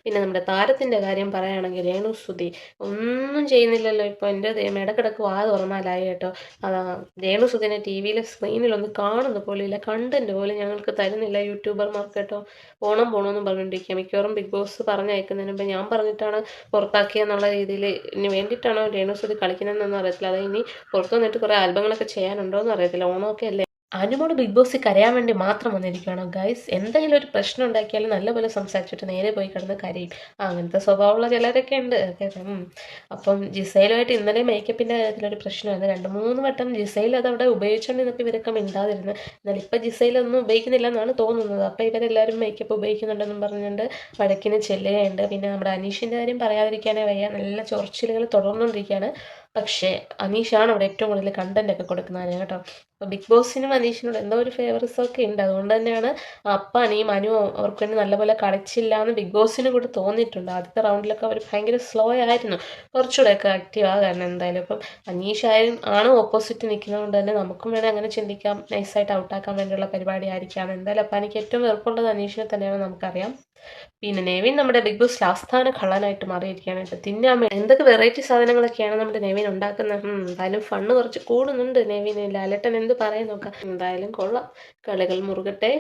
പിന്നെ നമ്മുടെ താരത്തിൻ്റെ കാര്യം പറയുകയാണെങ്കിൽ രേണുസുതി ഒന്നും ചെയ്യുന്നില്ലല്ലോ ഇപ്പോൾ. എൻ്റെ ദൈവം, ഇടക്കിടക്ക് വാ തുറന്നാലായി കേട്ടോ. അതാ രേണുസുതിനെ ടി വിയിലെ സ്ക്രീനിലൊന്നും കാണുന്ന പോലും ഇല്ല, കണ്ടന്റ് പോലും ഞങ്ങൾക്ക് തരുന്നില്ല യൂട്യൂബർമാർക്ക് കേട്ടോ. പോണം പോകണമെന്നും പറഞ്ഞുകൊണ്ടിരിക്കുക. മിക്കവാറും ബിഗ് ബോസ് പറഞ്ഞയക്കുന്നതിന് മുമ്പ് ഞാൻ പറഞ്ഞിട്ടാണ് പുറത്താക്കിയെന്നുള്ള രീതിയിൽ ഇനി വേണ്ടിയിട്ടാണോ രേണുസുതി കളിക്കുന്നതെന്നൊന്നും അറിയത്തില്ല. അത് ഇനി പുറത്തു വന്നിട്ട് കുറേ ആൽബങ്ങളൊക്കെ ചെയ്യാനുണ്ടോ എന്ന് അറിയത്തില്ല. ഓണമൊക്കെ അല്ലേ. അനുമോട് ബിഗ് ബോസ് കരയാൻ വേണ്ടി മാത്രം വന്നിരിക്കുകയാണോ ഗൈസ്? എന്തെങ്കിലും ഒരു പ്രശ്നം ഉണ്ടാക്കിയാലും നല്ലപോലെ സംസാരിച്ചിട്ട് നേരെ പോയി കിടന്ന് കരയും. അങ്ങനത്തെ സ്വഭാവമുള്ള ചിലരൊക്കെ ഉണ്ട്. അപ്പം ജിസൈലുമായിട്ട് ഇന്നലെ മേക്കപ്പിൻ്റെ കാര്യത്തിലൊരു പ്രശ്നമായിരുന്നു. 2-3 വട്ടം ജിസൈൽ അതവിടെ ഉപയോഗിച്ചുകൊണ്ടിരുന്നപ്പോൾ ഇവരൊക്കെ മിണ്ടാതിരുന്നു. എന്നാൽ ഇപ്പം ജിസൈലൊന്നും ഉപയോഗിക്കുന്നില്ല എന്നാണ് തോന്നുന്നത്. അപ്പോൾ ഇവരെല്ലാവരും മേക്കപ്പ് ഉപയോഗിക്കുന്നുണ്ടെന്നും പറഞ്ഞുകൊണ്ട് വഴക്കിന് ചെല്ലുകയുണ്ട്. പിന്നെ നമ്മുടെ അനീഷിൻ്റെ കാര്യം പറയാതിരിക്കാനേ വയ്യ. നല്ല ചൊറിച്ചിലുകൾ തുടർന്നുകൊണ്ടിരിക്കുകയാണ്. പക്ഷേ അനീഷാണ് അവിടെ ഏറ്റവും കൂടുതൽ കണ്ടന്റ് ഒക്കെ കൊടുക്കുന്നത് കേട്ടോ. അപ്പോൾ ബിഗ് ബോസിനും അനീഷിനോട് എന്തോ ഒരു ഫേവറിസമൊക്കെ ഉണ്ട്. അതുകൊണ്ട് തന്നെയാണ് അപ്പാനെയും മനു അവർക്ക് വേണ്ടി നല്ലപോലെ കളിച്ചില്ല എന്ന് ബിഗ് ബോസിന് കൂടെ തോന്നിയിട്ടുണ്ട്. ആദ്യത്തെ റൗണ്ടിലൊക്കെ അവർ ഭയങ്കര സ്ലോ ആയിരുന്നു, കുറച്ചുകൂടെയൊക്കെ ആക്റ്റീവ് ആകാൻ. എന്തായാലും ഇപ്പം അനീഷായും ആണ് ഓപ്പോസിറ്റ് നിൽക്കുന്നതുകൊണ്ട് തന്നെ നമുക്കും വേണേൽ അങ്ങനെ ചിന്തിക്കാം, നൈസായിട്ട് ഔട്ടാക്കാൻ വേണ്ടിയുള്ള പരിപാടി ആയിരിക്കാം. എന്തായാലും അപ്പം എനിക്ക് ഏറ്റവും വെറുപ്പുള്ളത് അനീഷിനെ തന്നെയാണ് നമുക്കറിയാം. പിന്നെ നെവിൻ നമ്മുടെ ബിഗ് ബോസിൽ ആസ്ഥാന കള്ളനായിട്ട് മാറിയിരിക്കാനായിട്ട് തിന്നാൻ എന്തൊക്കെ വെറൈറ്റി സാധനങ്ങളൊക്കെയാണ് നമ്മുടെ നെവിൻ ഉണ്ടാക്കുന്നത്. എന്തായാലും ഫണ്ണ് കുറച്ച് കൂടുന്നുണ്ട് നെവിന്. ലാലേട്ടൻ എന്ത് പറയാൻ നോക്കാം. എന്തായാലും കൊള്ളാം, കളികൾ മുറുകട്ടെ.